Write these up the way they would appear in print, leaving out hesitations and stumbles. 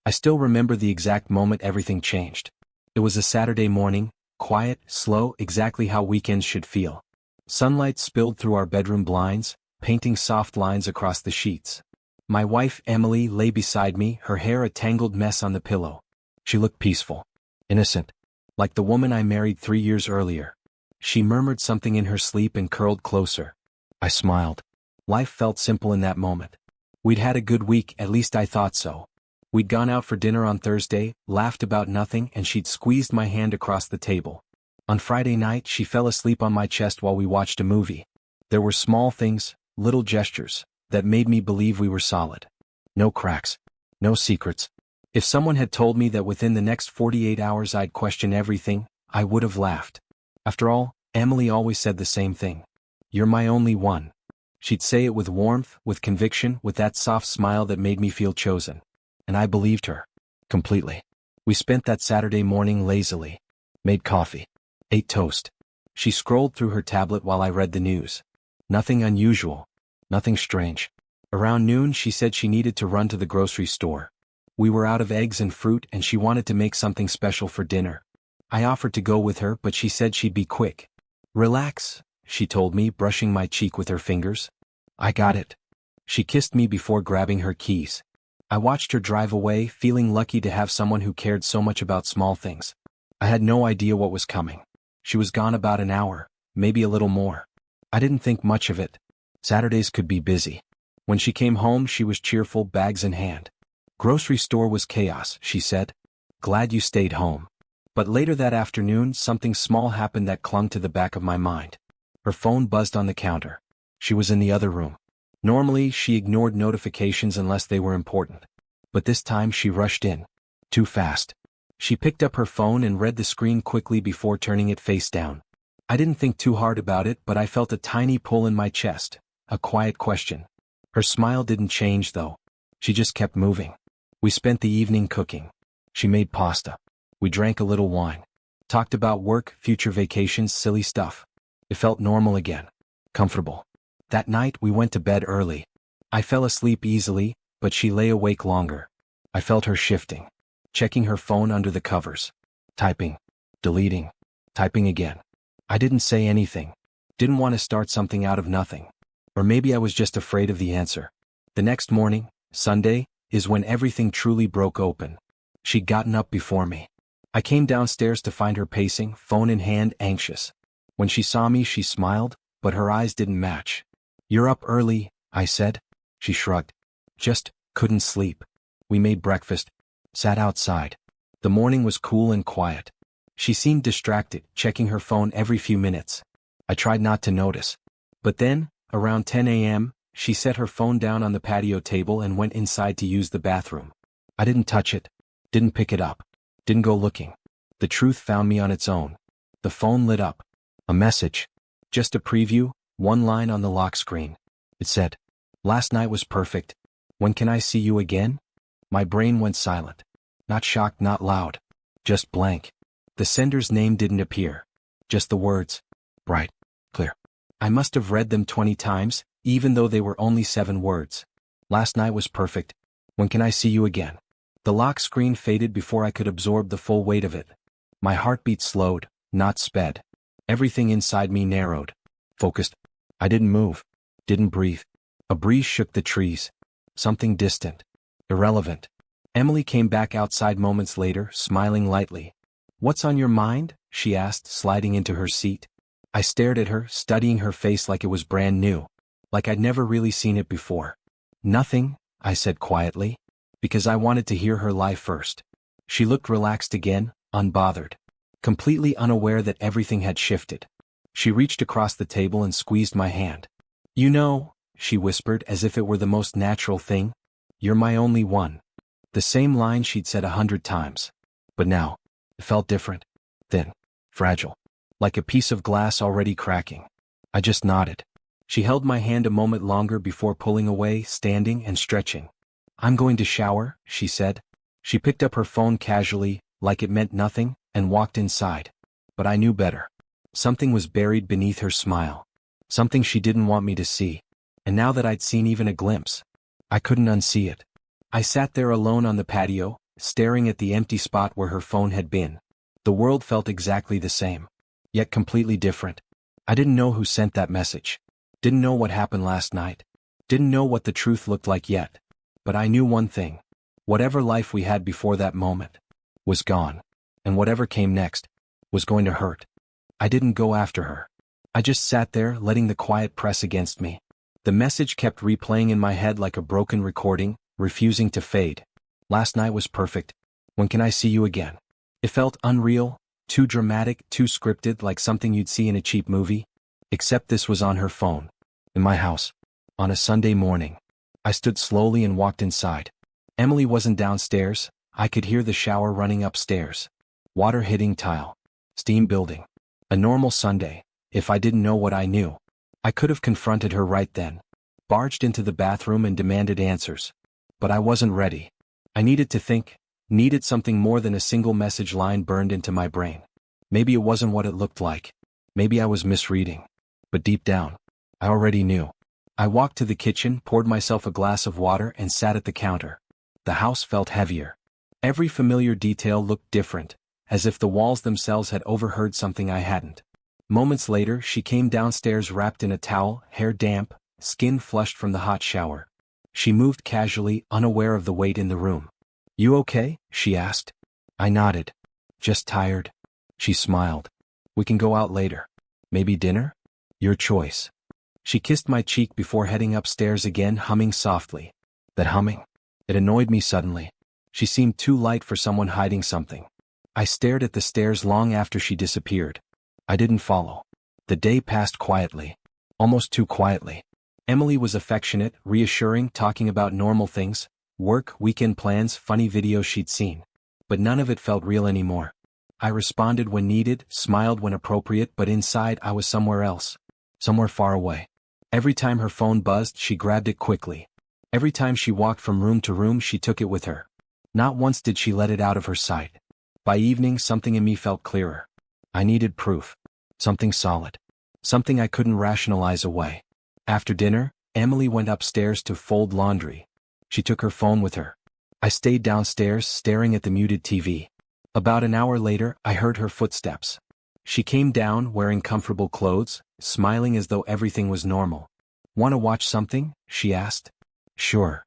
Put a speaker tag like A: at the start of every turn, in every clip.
A: I still remember the exact moment everything changed. It was a Saturday morning, quiet, slow, exactly how weekends should feel. Sunlight spilled through our bedroom blinds, painting soft lines across the sheets. My wife, Emily, lay beside me, her hair a tangled mess on the pillow. She looked peaceful, innocent, like the woman I married 3 years earlier. She murmured something in her sleep and curled closer. I smiled. Life felt simple in that moment. We'd had a good week, at least I thought so. We'd gone out for dinner on Thursday, laughed about nothing, and she'd squeezed my hand across the table. On Friday night, she fell asleep on my chest while we watched a movie. There were small things, little gestures, that made me believe we were solid. No cracks. No secrets. If someone had told me that within the next 48 hours I'd question everything, I would have laughed. After all, Emily always said the same thing. You're my only one. She'd say it with warmth, with conviction, with that soft smile that made me feel chosen. And I believed her. Completely. We spent that Saturday morning lazily. Made coffee. Ate toast. She scrolled through her tablet while I read the news. Nothing unusual. Nothing strange. Around noon she said she needed to run to the grocery store. We were out of eggs and fruit and she wanted to make something special for dinner. I offered to go with her but she said she'd be quick. Relax, she told me, brushing my cheek with her fingers. I got it. She kissed me before grabbing her keys. I watched her drive away, feeling lucky to have someone who cared so much about small things. I had no idea what was coming. She was gone about an hour, maybe a little more. I didn't think much of it. Saturdays could be busy. When she came home, she was cheerful, bags in hand. Grocery store was chaos, she said. Glad you stayed home. But later that afternoon, something small happened that clung to the back of my mind. Her phone buzzed on the counter. She was in the other room. Normally, she ignored notifications unless they were important. But this time she rushed in. Too fast. She picked up her phone and read the screen quickly before turning it face down. I didn't think too hard about it, but I felt a tiny pull in my chest. A quiet question. Her smile didn't change though. She just kept moving. We spent the evening cooking. She made pasta. We drank a little wine. Talked about work, future vacations, silly stuff. It felt normal again. Comfortable. That night we went to bed early. I fell asleep easily, but she lay awake longer. I felt her shifting. Checking her phone under the covers. Typing. Deleting. Typing again. I didn't say anything. Didn't want to start something out of nothing. Or maybe I was just afraid of the answer. The next morning, Sunday, is when everything truly broke open. She'd gotten up before me. I came downstairs to find her pacing, phone in hand, anxious. When she saw me, she smiled, but her eyes didn't match. You're up early, I said. She shrugged. Just couldn't sleep. We made breakfast. Sat outside. The morning was cool and quiet. She seemed distracted, checking her phone every few minutes. I tried not to notice. But then, around 10 a.m., she set her phone down on the patio table and went inside to use the bathroom. I didn't touch it. Didn't pick it up. Didn't go looking. The truth found me on its own. The phone lit up. A message. Just a preview, one line on the lock screen. It said, "Last night was perfect. When can I see you again?" My brain went silent. Not shocked, not loud. Just blank. The sender's name didn't appear. Just the words. Bright. Clear. I must have read them 20 times, even though they were only 7 words. Last night was perfect. When can I see you again? The lock screen faded before I could absorb the full weight of it. My heartbeat slowed, not sped. Everything inside me narrowed. Focused. I didn't move. Didn't breathe. A breeze shook the trees. Something distant. Irrelevant. Emily came back outside moments later, smiling lightly. "What's on your mind?" she asked, sliding into her seat. I stared at her, studying her face like it was brand new. Like I'd never really seen it before. "Nothing," I said quietly, because I wanted to hear her lie first. She looked relaxed again, unbothered. Completely unaware that everything had shifted. She reached across the table and squeezed my hand. "You know," she whispered as if it were the most natural thing, "you're my only one." The same line she'd said 100 times. But now, it felt different. Thin. Fragile. Like a piece of glass already cracking. I just nodded. She held my hand a moment longer before pulling away, standing and stretching. "I'm going to shower," she said. She picked up her phone casually, like it meant nothing, and walked inside. But I knew better. Something was buried beneath her smile. Something she didn't want me to see. And now that I'd seen even a glimpse, I couldn't unsee it. I sat there alone on the patio, staring at the empty spot where her phone had been. The world felt exactly the same, yet completely different. I didn't know who sent that message. Didn't know what happened last night. Didn't know what the truth looked like yet. But I knew one thing. Whatever life we had before that moment was gone. And whatever came next was going to hurt. I didn't go after her. I just sat there, letting the quiet press against me. The message kept replaying in my head like a broken recording, refusing to fade. Last night was perfect. When can I see you again? It felt unreal, too dramatic, too scripted, like something you'd see in a cheap movie. Except this was on her phone. In my house. On a Sunday morning. I stood slowly and walked inside. Emily wasn't downstairs. I could hear the shower running upstairs. Water hitting tile. Steam building. A normal Sunday. If I didn't know what I knew, I could have confronted her right then. Barged into the bathroom and demanded answers. But I wasn't ready. I needed to think. Needed something more than a single message line burned into my brain. Maybe it wasn't what it looked like. Maybe I was misreading. But deep down, I already knew. I walked to the kitchen, poured myself a glass of water, and sat at the counter. The house felt heavier. Every familiar detail looked different, as if the walls themselves had overheard something I hadn't. Moments later, she came downstairs wrapped in a towel, hair damp, skin flushed from the hot shower. She moved casually, unaware of the weight in the room. "You okay?" she asked. I nodded. "Just tired." She smiled. "We can go out later. Maybe dinner? Your choice." She kissed my cheek before heading upstairs again, humming softly. That humming. It annoyed me suddenly. She seemed too light for someone hiding something. I stared at the stairs long after she disappeared. I didn't follow. The day passed quietly. Almost too quietly. Emily was affectionate, reassuring, talking about normal things. Work, weekend plans, funny videos she'd seen. But none of it felt real anymore. I responded when needed, smiled when appropriate, but inside I was somewhere else. Somewhere far away. Every time her phone buzzed, she grabbed it quickly. Every time she walked from room to room, she took it with her. Not once did she let it out of her sight. By evening, something in me felt clearer. I needed proof. Something solid. Something I couldn't rationalize away. After dinner, Emily went upstairs to fold laundry. She took her phone with her. I stayed downstairs, staring at the muted TV. About an hour later, I heard her footsteps. She came down, wearing comfortable clothes, smiling as though everything was normal. "Want to watch something?" she asked. "Sure."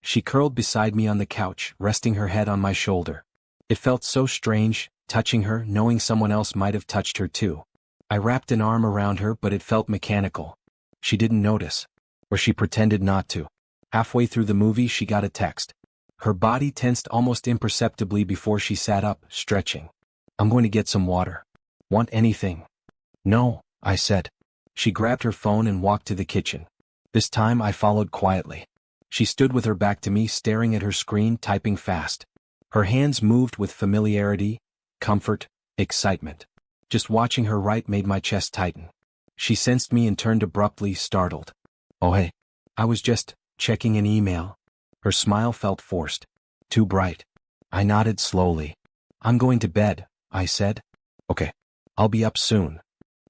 A: She curled beside me on the couch, resting her head on my shoulder. It felt so strange, touching her, knowing someone else might have touched her too. I wrapped an arm around her, but it felt mechanical. She didn't notice. Or she pretended not to. Halfway through the movie, she got a text. Her body tensed almost imperceptibly before she sat up, stretching. "I'm going to get some water. Want anything?" "No," I said. She grabbed her phone and walked to the kitchen. This time I followed quietly. She stood with her back to me, staring at her screen, typing fast. Her hands moved with familiarity, comfort, excitement. Just watching her write made my chest tighten. She sensed me and turned abruptly, startled. "Oh hey. I was just checking an email." Her smile felt forced. Too bright. I nodded slowly. "I'm going to bed," I said. "Okay. I'll be up soon."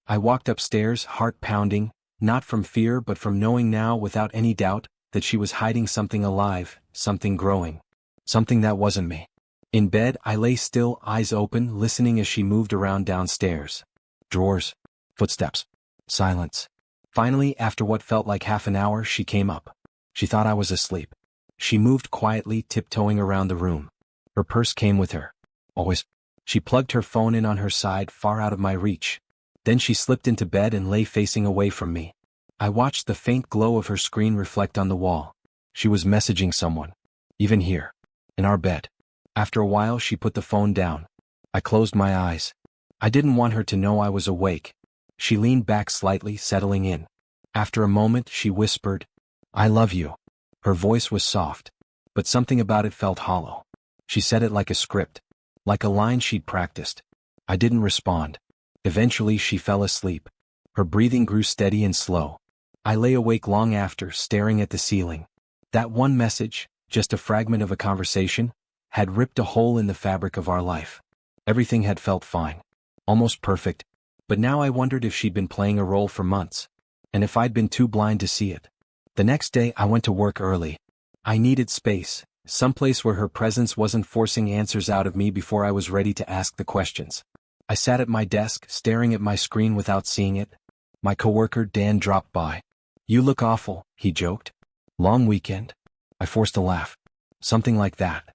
A: I walked upstairs, heart pounding, not from fear but from knowing now without any doubt that she was hiding something alive, something growing. Something that wasn't me. In bed, I lay still, eyes open, listening as she moved around downstairs. Drawers. Footsteps. Silence. Finally, after what felt like half an hour, she came up. She thought I was asleep. She moved quietly, tiptoeing around the room. Her purse came with her. Always. She plugged her phone in on her side, far out of my reach. Then she slipped into bed and lay facing away from me. I watched the faint glow of her screen reflect on the wall. She was messaging someone. Even here. In our bed. After a while, she put the phone down. I closed my eyes. I didn't want her to know I was awake. She leaned back slightly, settling in. After a moment, she whispered, "I love you." Her voice was soft, but something about it felt hollow. She said it like a script, like a line she'd practiced. I didn't respond. Eventually, she fell asleep. Her breathing grew steady and slow. I lay awake long after, staring at the ceiling. That one message, just a fragment of a conversation, had ripped a hole in the fabric of our life. Everything had felt fine. Almost perfect. But now I wondered if she'd been playing a role for months. And if I'd been too blind to see it. The next day, I went to work early. I needed space, Someplace where her presence wasn't forcing answers out of me before I was ready to ask the questions. I sat at my desk, staring at my screen without seeing it. My coworker, Dan, dropped by. "You look awful," he joked. "Long weekend?" I forced a laugh. "Something like that."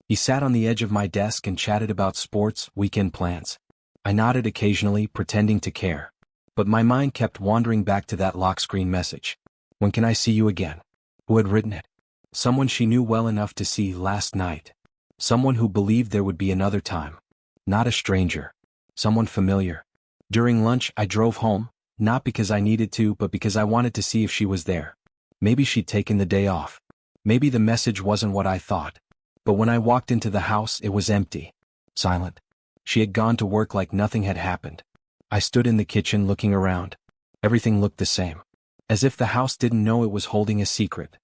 A: He sat on the edge of my desk and chatted about sports, weekend plans. I nodded occasionally, pretending to care. But my mind kept wandering back to that lock screen message. "When can I see you again?" Who had written it? Someone she knew well enough to see last night. Someone who believed there would be another time. Not a stranger. Someone familiar. During lunch, I drove home, not because I needed to, but because I wanted to see if she was there. Maybe she'd taken the day off. Maybe the message wasn't what I thought. But when I walked into the house, it was empty. Silent. She had gone to work like nothing had happened. I stood in the kitchen looking around. Everything looked the same. As if the house didn't know it was holding a secret.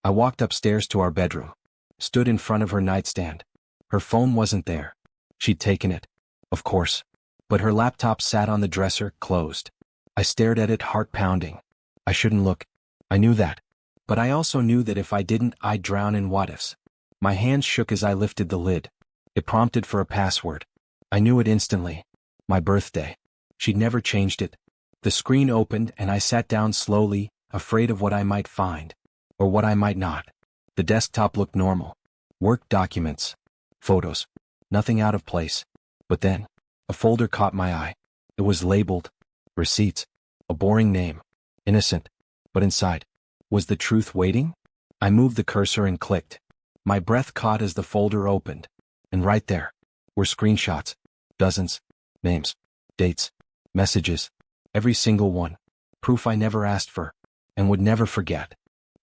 A: I walked upstairs to our bedroom. Stood in front of her nightstand. Her phone wasn't there. She'd taken it. Of course. But her laptop sat on the dresser, closed. I stared at it, heart pounding. I shouldn't look. I knew that. But I also knew that if I didn't, I'd drown in what-ifs. My hands shook as I lifted the lid. It prompted for a password. I knew it instantly. My birthday. She'd never changed it. The screen opened and I sat down slowly, afraid of what I might find. Or what I might not. The desktop looked normal. Work documents. Photos. Nothing out of place. But then, a folder caught my eye. It was labeled Receipts. A boring name. Innocent. But inside, was the truth waiting? I moved the cursor and clicked. My breath caught as the folder opened. And right there were screenshots. Dozens. Names. Dates. Messages. Every single one. Proof I never asked for. And would never forget.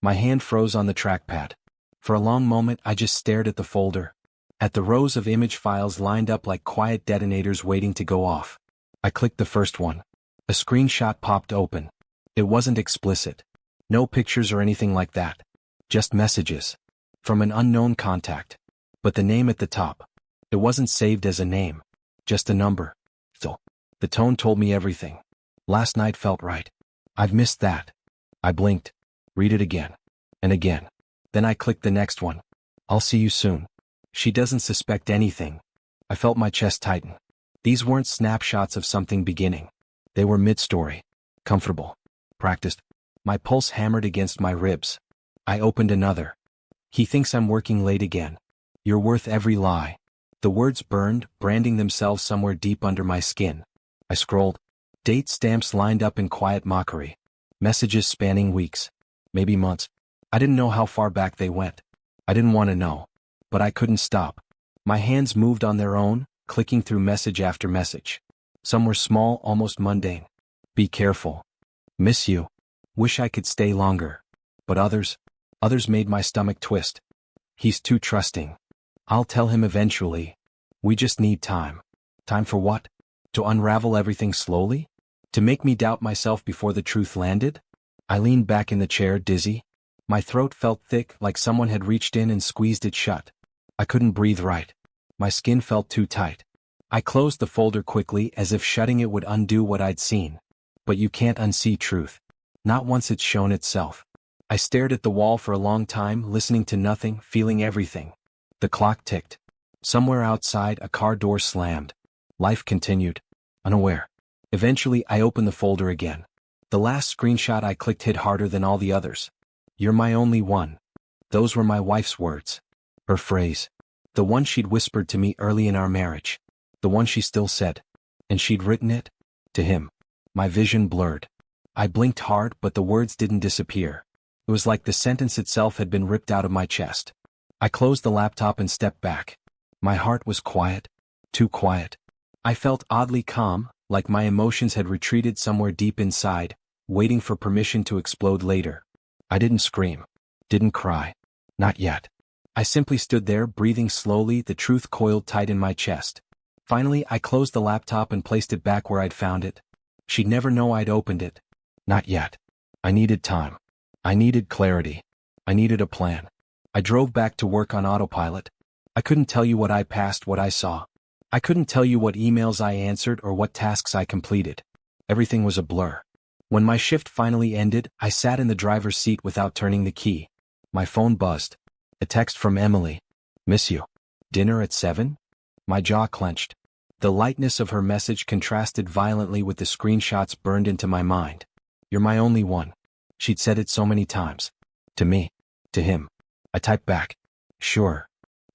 A: My hand froze on the trackpad. For a long moment I just stared at the folder. At the rows of image files lined up like quiet detonators waiting to go off. I clicked the first one. A screenshot popped open. It wasn't explicit. No pictures or anything like that. Just messages. From an unknown contact. But the name at the top. It wasn't saved as a name. Just a number. So, the tone told me everything. Last night felt right. I've missed that. I blinked. Read it again. And again. Then I clicked the next one. I'll see you soon. She doesn't suspect anything. I felt my chest tighten. These weren't snapshots of something beginning. They were mid-story. Comfortable. Practiced. My pulse hammered against my ribs. I opened another. He thinks I'm working late again. You're worth every lie. The words burned, branding themselves somewhere deep under my skin. I scrolled. Date stamps lined up in quiet mockery. Messages spanning weeks. Maybe months. I didn't know how far back they went. I didn't want to know. But I couldn't stop. My hands moved on their own, clicking through message after message. Some were small, almost mundane. Be careful. Miss you. Wish I could stay longer. But others made my stomach twist. He's too trusting. I'll tell him eventually. We just need time. Time for what? To unravel everything slowly? To make me doubt myself before the truth landed? I leaned back in the chair, dizzy. My throat felt thick, like someone had reached in and squeezed it shut. I couldn't breathe right. My skin felt too tight. I closed the folder quickly, as if shutting it would undo what I'd seen. But you can't unsee truth. Not once it's shown itself. I stared at the wall for a long time, listening to nothing, feeling everything. The clock ticked. Somewhere outside, a car door slammed. Life continued. Unaware. Eventually, I opened the folder again. The last screenshot I clicked hit harder than all the others. You're my only one. Those were my wife's words. Her phrase. The one she'd whispered to me early in our marriage. The one she still said. And she'd written it? To him. My vision blurred. I blinked hard, but the words didn't disappear. It was like the sentence itself had been ripped out of my chest. I closed the laptop and stepped back. My heart was quiet. Too quiet. I felt oddly calm, like my emotions had retreated somewhere deep inside, waiting for permission to explode later. I didn't scream. Didn't cry. Not yet. I simply stood there, breathing slowly, the truth coiled tight in my chest. Finally, I closed the laptop and placed it back where I'd found it. She'd never know I'd opened it. Not yet. I needed time. I needed clarity. I needed a plan. I drove back to work on autopilot. I couldn't tell you what I passed, what I saw. I couldn't tell you what emails I answered or what tasks I completed. Everything was a blur. When my shift finally ended, I sat in the driver's seat without turning the key. My phone buzzed. A text from Emily. Miss you. Dinner at 7? My jaw clenched. The lightness of her message contrasted violently with the screenshots burned into my mind. You're my only one. She'd said it so many times. To me. To him. I typed back. Sure.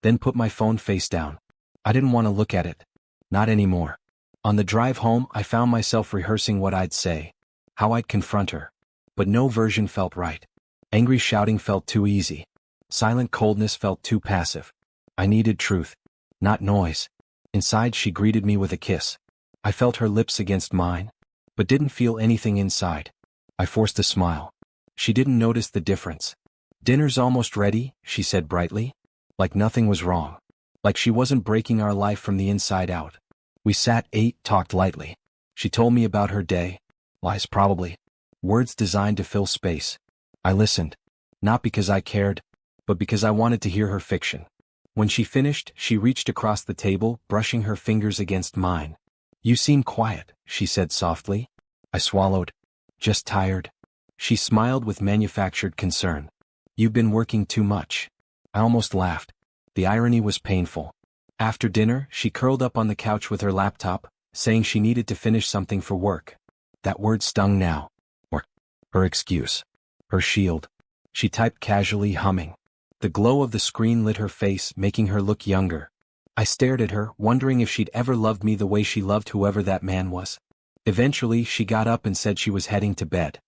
A: Then put my phone face down. I didn't want to look at it. Not anymore. On the drive home, I found myself rehearsing what I'd say. How I'd confront her. But no version felt right. Angry shouting felt too easy. Silent coldness felt too passive. I needed truth. Not noise. Inside, she greeted me with a kiss. I felt her lips against mine, but didn't feel anything inside. I forced a smile. She didn't notice the difference. Dinner's almost ready, she said brightly. Like nothing was wrong. Like she wasn't breaking our life from the inside out. We sat, ate, talked lightly. She told me about her day. Lies probably. Words designed to fill space. I listened. Not because I cared, but because I wanted to hear her fiction. When she finished, she reached across the table, brushing her fingers against mine. You seem quiet, she said softly. I swallowed. Just tired. She smiled with manufactured concern. You've been working too much. I almost laughed. The irony was painful. After dinner, she curled up on the couch with her laptop, saying she needed to finish something for work. That word stung now. Or her excuse. Her shield. She typed casually, humming. The glow of the screen lit her face, making her look younger. I stared at her, wondering if she'd ever loved me the way she loved whoever that man was. Eventually, she got up and said she was heading to bed.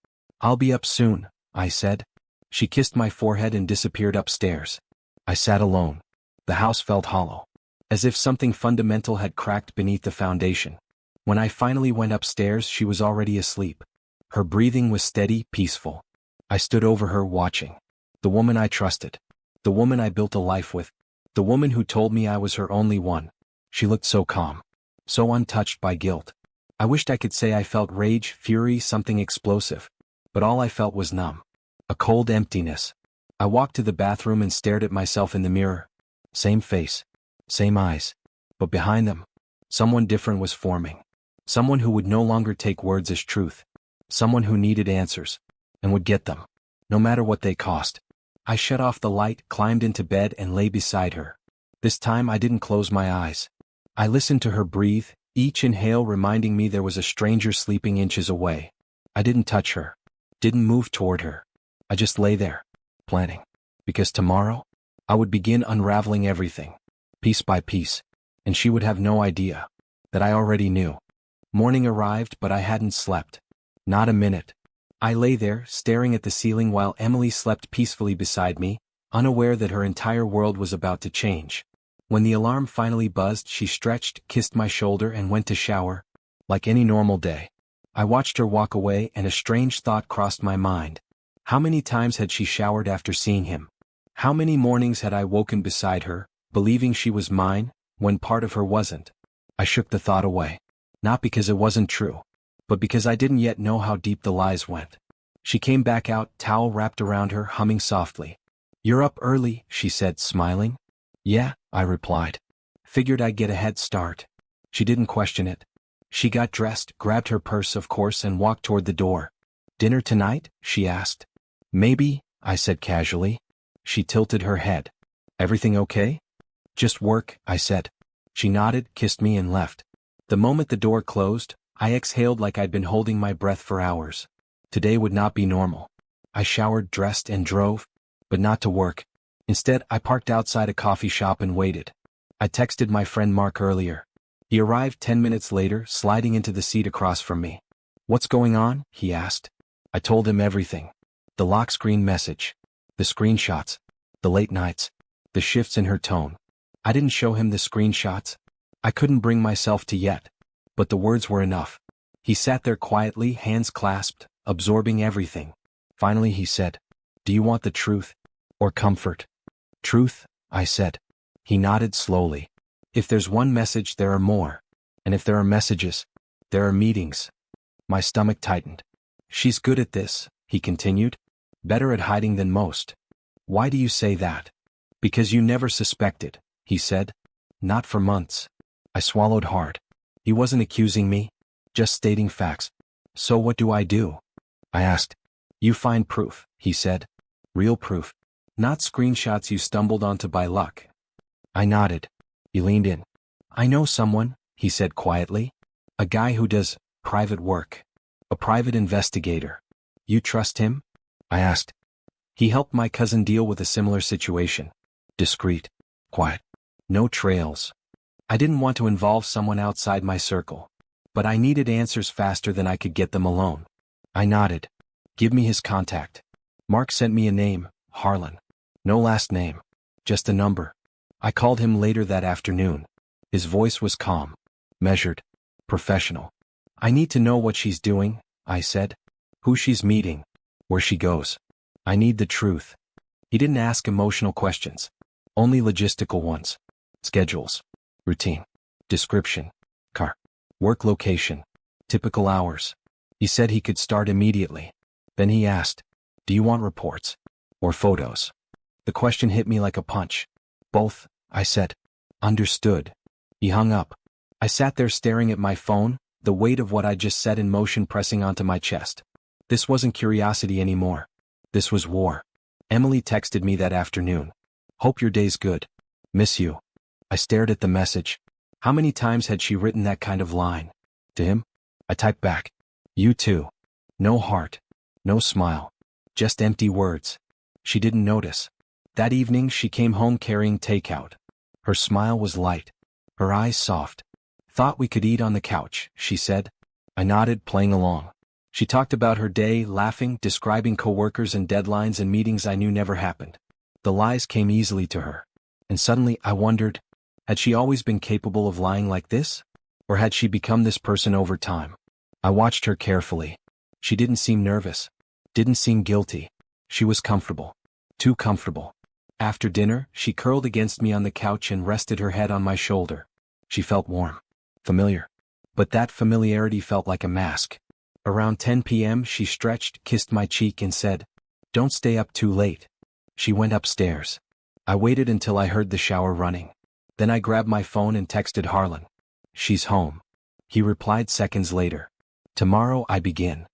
A: I'll be up soon, I said. She kissed my forehead and disappeared upstairs. I sat alone. The house felt hollow. As if something fundamental had cracked beneath the foundation. When I finally went upstairs, she was already asleep. Her breathing was steady, peaceful. I stood over her, watching. The woman I trusted. The woman I built a life with. The woman who told me I was her only one. She looked so calm. So untouched by guilt. I wished I could say I felt rage, fury, something explosive. But all I felt was numb. A cold emptiness. I walked to the bathroom and stared at myself in the mirror. Same face. Same eyes. But behind them, someone different was forming. Someone who would no longer take words as truth. Someone who needed answers. And would get them. No matter what they cost. I shut off the light, climbed into bed and lay beside her. This time I didn't close my eyes. I listened to her breathe, each inhale reminding me there was a stranger sleeping inches away. I didn't touch her. Didn't move toward her. I just lay there, planning. Because tomorrow, I would begin unraveling everything, piece by piece, and she would have no idea that I already knew. Morning arrived, but I hadn't slept. Not a minute. I lay there, staring at the ceiling while Emily slept peacefully beside me, unaware that her entire world was about to change. When the alarm finally buzzed, she stretched, kissed my shoulder and went to shower. Like any normal day. I watched her walk away and a strange thought crossed my mind. How many times had she showered after seeing him? How many mornings had I woken beside her, believing she was mine, when part of her wasn't? I shook the thought away. Not because it wasn't true. But because I didn't yet know how deep the lies went. She came back out, towel wrapped around her, humming softly. You're up early, she said, smiling. Yeah, I replied. Figured I'd get a head start. She didn't question it. She got dressed, grabbed her purse of course and walked toward the door. Dinner tonight? She asked. Maybe, I said casually. She tilted her head. Everything okay? Just work, I said. She nodded, kissed me and left. The moment the door closed, I exhaled like I'd been holding my breath for hours. Today would not be normal. I showered, dressed, and drove, but not to work. Instead, I parked outside a coffee shop and waited. I texted my friend Mark earlier. He arrived 10 minutes later, sliding into the seat across from me. What's going on? He asked. I told him everything. The lock screen message. The screenshots. The late nights. The shifts in her tone. I didn't show him the screenshots. I couldn't bring myself to yet. But the words were enough. He sat there quietly, hands clasped, absorbing everything. Finally he said, Do you want the truth? Or comfort? Truth, I said. He nodded slowly. If there's one message, there are more. And if there are messages, there are meetings. My stomach tightened. She's good at this, he continued. Better at hiding than most. Why do you say that? Because you never suspected, he said. Not for months. I swallowed hard. He wasn't accusing me, just stating facts. So what do? I asked. You find proof, he said. Real proof. Not screenshots you stumbled onto by luck. I nodded. He leaned in. I know someone, he said quietly. A guy who does private work. A private investigator. You trust him? I asked. He helped my cousin deal with a similar situation. Discreet. Quiet. No trails. I didn't want to involve someone outside my circle. But I needed answers faster than I could get them alone. I nodded. Give me his contact. Mark sent me a name, Harlan. No last name. Just a number. I called him later that afternoon. His voice was calm. Measured. Professional. I need to know what she's doing, I said. Who she's meeting. Where she goes. I need the truth. He didn't ask emotional questions. Only logistical ones. Schedules. Routine. Description. Car. Work location. Typical hours. He said he could start immediately. Then he asked, do you want reports? Or photos? The question hit me like a punch. Both, I said. Understood. He hung up. I sat there staring at my phone, the weight of what I just set in motion pressing onto my chest. This wasn't curiosity anymore. This was war. Emily texted me that afternoon. Hope your day's good. Miss you. I stared at the message. How many times had she written that kind of line? To him? I typed back. You too. No heart. No smile. Just empty words. She didn't notice. That evening she came home carrying takeout. Her smile was light. Her eyes soft. Thought we could eat on the couch, she said. I nodded, playing along. She talked about her day, laughing, describing coworkers and deadlines and meetings I knew never happened. The lies came easily to her. And suddenly I wondered, had she always been capable of lying like this? Or had she become this person over time? I watched her carefully. She didn't seem nervous. Didn't seem guilty. She was comfortable. Too comfortable. After dinner, she curled against me on the couch and rested her head on my shoulder. She felt warm. Familiar. But that familiarity felt like a mask. Around 10 p.m. she stretched, kissed my cheek and said, don't stay up too late. She went upstairs. I waited until I heard the shower running. Then I grabbed my phone and texted Harlan. She's home. He replied seconds later. Tomorrow I begin.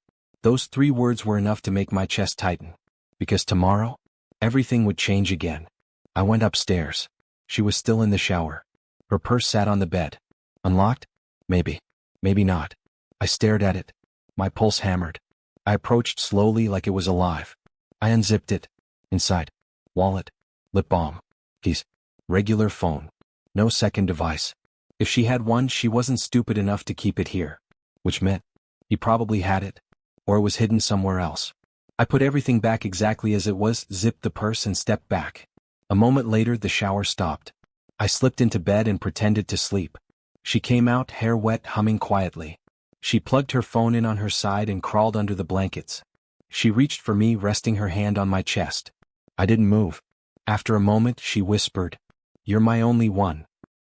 A: Those 3 words were enough to make my chest tighten. Because tomorrow, everything would change again. I went upstairs. She was still in the shower. Her purse sat on the bed. Unlocked? Maybe. Maybe not. I stared at it. My pulse hammered. I approached slowly like it was alive. I unzipped it. Inside. Wallet. Lip balm. Keys. Regular phone. No second device. If she had one, she wasn't stupid enough to keep it here. Which meant, he probably had it. Or it was hidden somewhere else. I put everything back exactly as it was, zipped the purse and stepped back. A moment later the shower stopped. I slipped into bed and pretended to sleep. She came out, hair wet, humming quietly. She plugged her phone in on her side and crawled under the blankets. She reached for me, resting her hand on my chest. I didn't move. After a moment, she whispered, "You're my only one."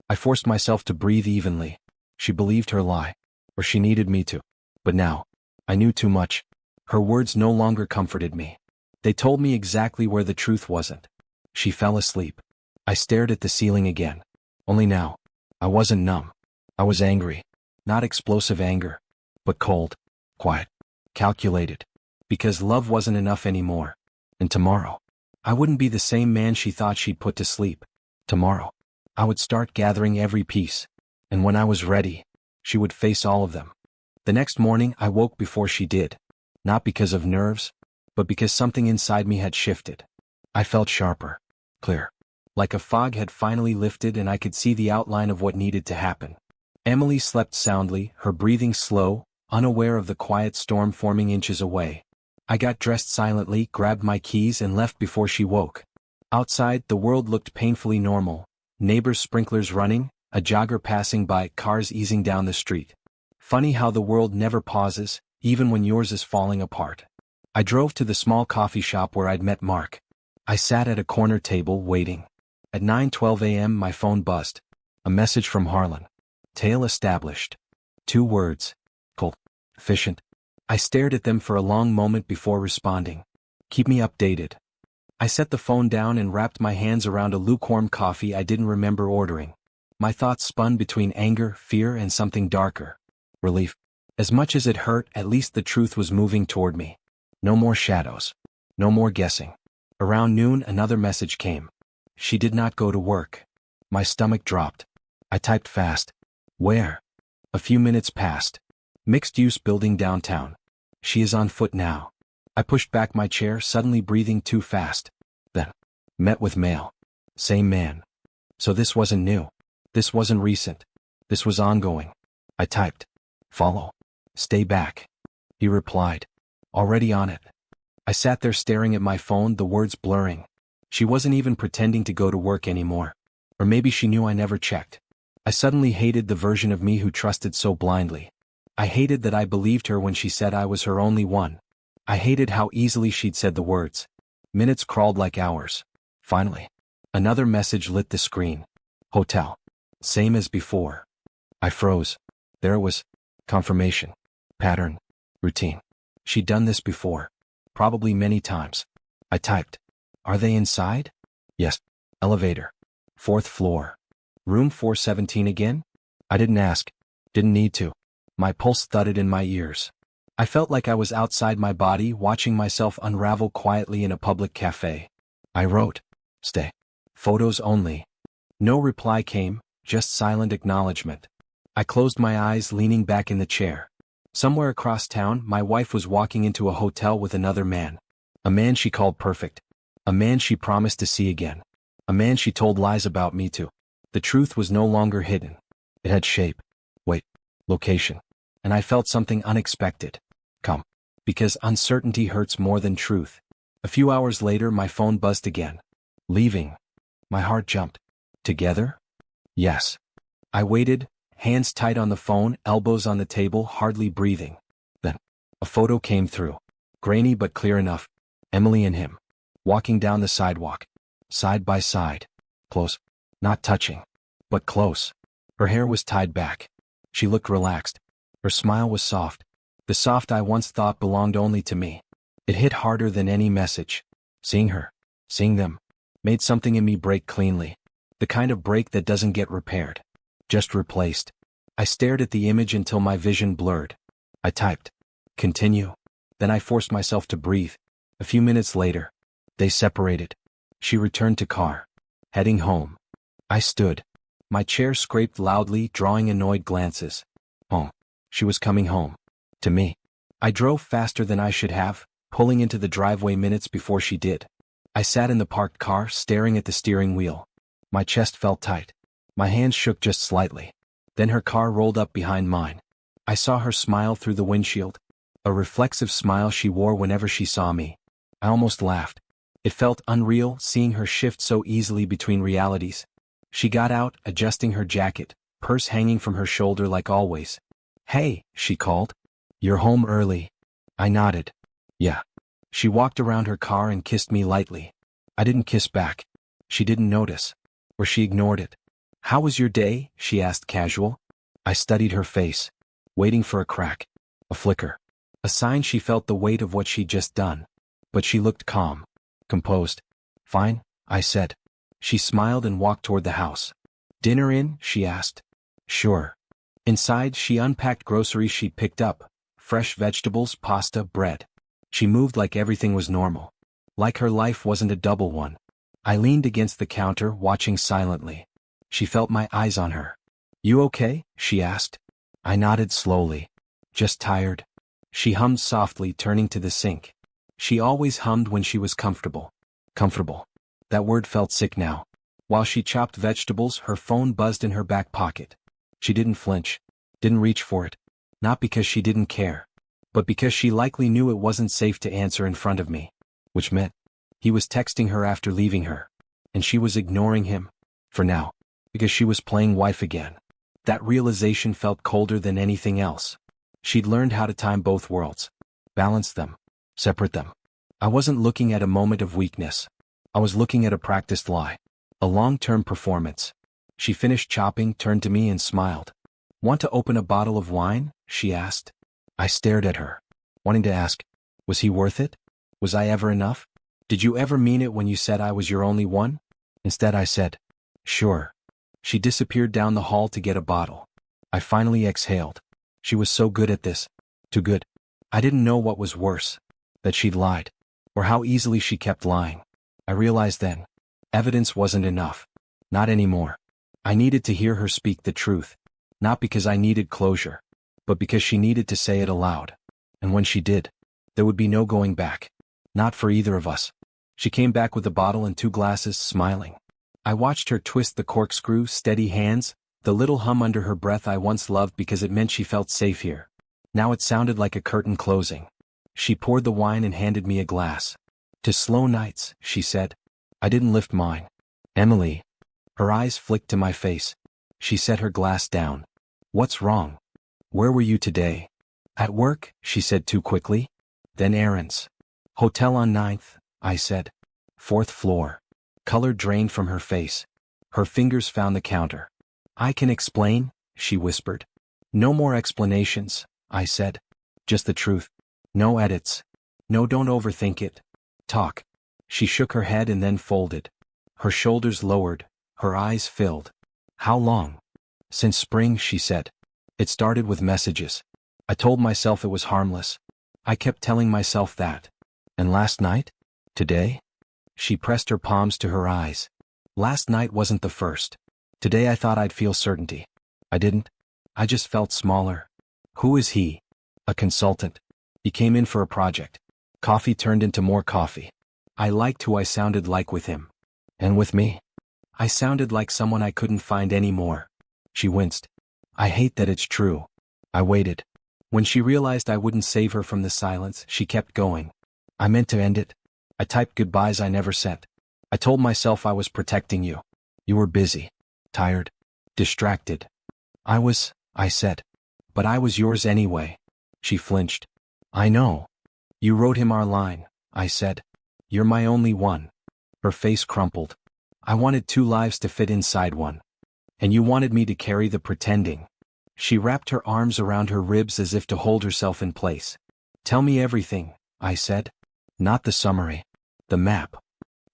A: I forced myself to breathe evenly. She believed her lie. Or she needed me to. But now, I knew too much. Her words no longer comforted me. They told me exactly where the truth wasn't. She fell asleep. I stared at the ceiling again. Only now, I wasn't numb. I was angry. Not explosive anger, but cold, quiet, calculated. Because love wasn't enough anymore. And tomorrow, I wouldn't be the same man she thought she'd put to sleep. Tomorrow, I would start gathering every piece. And when I was ready, she would face all of them. The next morning, I woke before she did. Not because of nerves, but because something inside me had shifted. I felt sharper, clear. Like a fog had finally lifted and I could see the outline of what needed to happen. Emily slept soundly, her breathing slow, unaware of the quiet storm forming inches away. I got dressed silently, grabbed my keys and left before she woke. Outside, the world looked painfully normal. Neighbors' sprinklers running, a jogger passing by, cars easing down the street. Funny how the world never pauses, even when yours is falling apart. I drove to the small coffee shop where I'd met Mark. I sat at a corner table, waiting. At 9:12 a.m. my phone buzzed. A message from Harlan. Tale established. 2 words. Cold. Efficient. I stared at them for a long moment before responding. Keep me updated. I set the phone down and wrapped my hands around a lukewarm coffee I didn't remember ordering. My thoughts spun between anger, fear, and something darker. Relief. As much as it hurt, at least the truth was moving toward me. No more shadows. No more guessing. Around noon another message came. She did not go to work. My stomach dropped. I typed fast. Where? A few minutes passed. Mixed-use building downtown. She is on foot now. I pushed back my chair, suddenly breathing too fast. Then, met with mail. Same man. So this wasn't new. This wasn't recent. This was ongoing. I typed. Follow. Stay back. He replied. Already on it. I sat there staring at my phone, the words blurring. She wasn't even pretending to go to work anymore. Or maybe she knew I never checked. I suddenly hated the version of me who trusted so blindly. I hated that I believed her when she said I was her only one. I hated how easily she'd said the words. Minutes crawled like hours. Finally, another message lit the screen. Hotel. Same as before. I froze. There it was. Confirmation. Pattern. Routine. She'd done this before. Probably many times. I typed. Are they inside? Yes. Elevator. 4th floor. Room 417 again? I didn't ask. Didn't need to. My pulse thudded in my ears. I felt like I was outside my body, watching myself unravel quietly in a public cafe. I wrote. Stay. Photos only. No reply came, just silent acknowledgement. I closed my eyes, leaning back in the chair. Somewhere across town, my wife was walking into a hotel with another man. A man she called perfect. A man she promised to see again. A man she told lies about me to. The truth was no longer hidden. It had shape. Weight. Location. And I felt something unexpected. Come. Because uncertainty hurts more than truth. A few hours later, my phone buzzed again. Leaving. My heart jumped. Together? Yes. I waited, hands tight on the phone, elbows on the table, hardly breathing. Then, a photo came through. Grainy but clear enough. Emily and him. Walking down the sidewalk. Side by side. Close. Not touching. But close. Her hair was tied back. She looked relaxed. Her smile was soft. The soft I once thought belonged only to me. It hit harder than any message. Seeing her. Seeing them. Made something in me break cleanly. The kind of break that doesn't get repaired. Just replaced. I stared at the image until my vision blurred. I typed. Continue. Then I forced myself to breathe. A few minutes later. They separated. She returned to car. Heading home. I stood. My chair scraped loudly, drawing annoyed glances. Home. She was coming home. To me. I drove faster than I should have, pulling into the driveway minutes before she did. I sat in the parked car, staring at the steering wheel. My chest felt tight. My hands shook just slightly. Then her car rolled up behind mine. I saw her smile through the windshield. A reflexive smile she wore whenever she saw me. I almost laughed. It felt unreal, seeing her shift so easily between realities. She got out, adjusting her jacket, purse hanging from her shoulder like always. Hey, she called. You're home early. I nodded. Yeah. She walked around her car and kissed me lightly. I didn't kiss back. She didn't notice. Or she ignored it. How was your day? She asked casual. I studied her face, waiting for a crack, a flicker, a sign she felt the weight of what she'd just done. But she looked calm, composed. Fine, I said. She smiled and walked toward the house. Dinner in? She asked. Sure. Inside, she unpacked groceries she'd picked up. Fresh vegetables, pasta, bread. She moved like everything was normal. Like her life wasn't a double one. I leaned against the counter, watching silently. She felt my eyes on her. You okay? She asked. I nodded slowly. Just tired. She hummed softly, turning to the sink. She always hummed when she was comfortable. Comfortable. That word felt sick now. While she chopped vegetables, her phone buzzed in her back pocket. She didn't flinch. Didn't reach for it. Not because she didn't care. But because she likely knew it wasn't safe to answer in front of me. Which meant he was texting her after leaving her. And she was ignoring him. For now. Because she was playing wife again. That realization felt colder than anything else. She'd learned how to time both worlds. Balance them. Separate them. I wasn't looking at a moment of weakness. I was looking at a practiced lie. A long-term performance. She finished chopping, turned to me and smiled. Want to open a bottle of wine? She asked. I stared at her, wanting to ask, was he worth it? Was I ever enough? Did you ever mean it when you said I was your only one? Instead I said, sure. She disappeared down the hall to get a bottle. I finally exhaled. She was so good at this. Too good. I didn't know what was worse. That she'd lied. Or how easily she kept lying. I realized then. Evidence wasn't enough. Not anymore. I needed to hear her speak the truth. Not because I needed closure, but because she needed to say it aloud. And when she did, there would be no going back. Not for either of us. She came back with a bottle and 2 glasses, smiling. I watched her twist the corkscrew, steady hands, the little hum under her breath I once loved because it meant she felt safe here. Now it sounded like a curtain closing. She poured the wine and handed me a glass. To slow nights, she said. I didn't lift mine. Emily. Her eyes flicked to my face. She set her glass down. What's wrong? Where were you today? At work, she said too quickly. Then errands. Hotel on 9th, I said. 4th floor. Color drained from her face. Her fingers found the counter. I can explain, she whispered. No more explanations, I said. Just the truth. No edits. No, don't overthink it. Talk. She shook her head and then folded. Her shoulders lowered, her eyes filled. How long? Since spring, she said. It started with messages. I told myself it was harmless. I kept telling myself that. And last night? Today? She pressed her palms to her eyes. Last night wasn't the first. Today I thought I'd feel certainty. I didn't. I just felt smaller. Who is he? A consultant. He came in for a project. Coffee turned into more coffee. I liked who I sounded like with him. And with me? I sounded like someone I couldn't find anymore. She winced. I hate that it's true. I waited. When she realized I wouldn't save her from the silence, she kept going. I meant to end it. I typed goodbyes I never sent. I told myself I was protecting you. You were busy. Tired. Distracted. I said. But I was yours anyway. She flinched. I know. You wrote him our line, I said. You're my only one. Her face crumpled. I wanted 2 lives to fit inside one. And you wanted me to carry the pretending. She wrapped her arms around her ribs as if to hold herself in place. Tell me everything, I said. Not the summary. The map.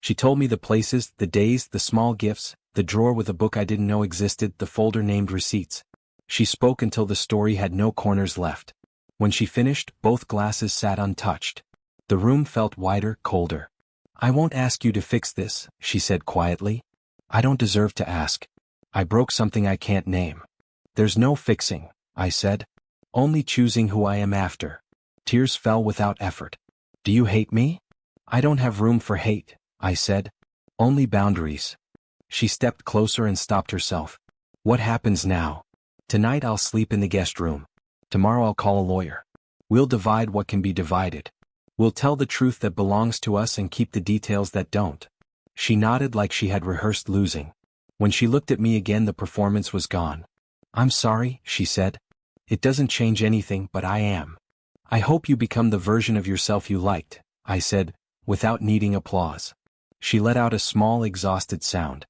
A: She told me the places, the days, the small gifts, the drawer with a book I didn't know existed, the folder named receipts. She spoke until the story had no corners left. When she finished, both glasses sat untouched. The room felt wider, colder. I won't ask you to fix this, she said quietly. I don't deserve to ask. I broke something I can't name. There's no fixing, I said. Only choosing who I am after. Tears fell without effort. Do you hate me? I don't have room for hate, I said. Only boundaries. She stepped closer and stopped herself. What happens now? Tonight I'll sleep in the guest room. Tomorrow I'll call a lawyer. We'll divide what can be divided. We'll tell the truth that belongs to us and keep the details that don't. She nodded like she had rehearsed losing. When she looked at me again, the performance was gone. I'm sorry, she said. It doesn't change anything, but I am. I hope you become the version of yourself you liked, I said, without needing applause. She let out a small, exhausted sound.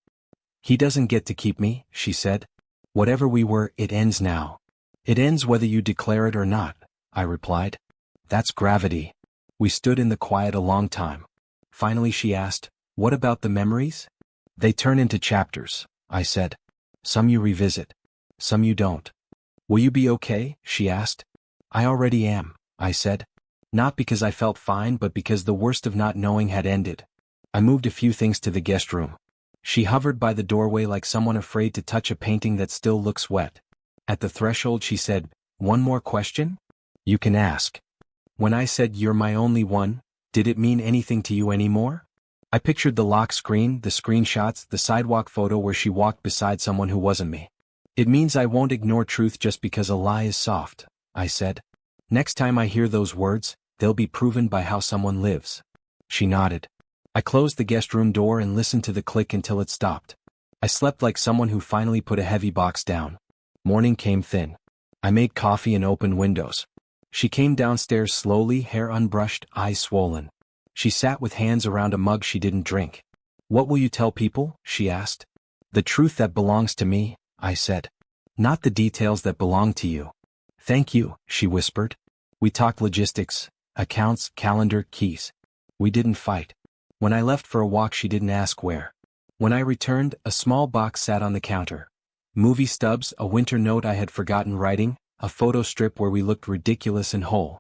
A: He doesn't get to keep me, she said. Whatever we were, it ends now. It ends whether you declare it or not, I replied. That's gravity. We stood in the quiet a long time. Finally she asked, what about the memories? They turn into chapters, I said. Some you revisit. Some you don't. Will you be okay? She asked. I already am, I said. Not because I felt fine, but because the worst of not knowing had ended. I moved a few things to the guest room. She hovered by the doorway like someone afraid to touch a painting that still looks wet. At the threshold she said, one more question? You can ask. When I said you're my only one, did it mean anything to you anymore? I pictured the lock screen, the screenshots, the sidewalk photo where she walked beside someone who wasn't me. It means I won't ignore truth just because a lie is soft, I said. Next time I hear those words, they'll be proven by how someone lives. She nodded. I closed the guest room door and listened to the click until it stopped. I slept like someone who finally put a heavy box down. Morning came thin. I made coffee and opened windows. She came downstairs slowly, hair unbrushed, eyes swollen. She sat with hands around a mug she didn't drink. What will you tell people? She asked. The truth that belongs to me, I said. Not the details that belong to you. Thank you, she whispered. We talked logistics, accounts, calendar, keys. We didn't fight. When I left for a walk she didn't ask where. When I returned, a small box sat on the counter. Movie stubs, a winter note I had forgotten writing, a photo strip where we looked ridiculous and whole.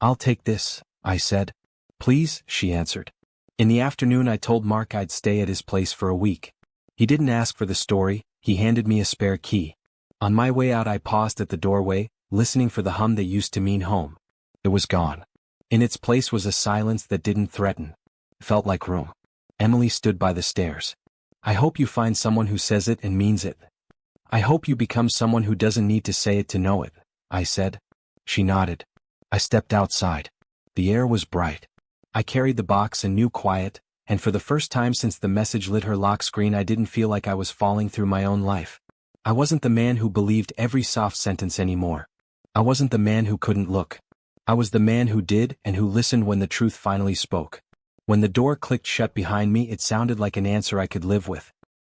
A: I'll take this, I said. Please, she answered. In the afternoon I told Mark I'd stay at his place for a week. He didn't ask for the story, he handed me a spare key. On my way out I paused at the doorway, listening for the hum that used to mean home. It was gone. In its place was a silence that didn't threaten. It felt like room. Emily stood by the stairs. I hope you find someone who says it and means it. I hope you become someone who doesn't need to say it to know it, I said. She nodded. I stepped outside. The air was bright. I carried the box and knew quiet, and for the first time since the message lit her lock screen I didn't feel like I was falling through my own life. I wasn't the man who believed every soft sentence anymore. I wasn't the man who couldn't look. I was the man who did and who listened when the truth finally spoke. When the door clicked shut behind me it sounded like an answer I could live with.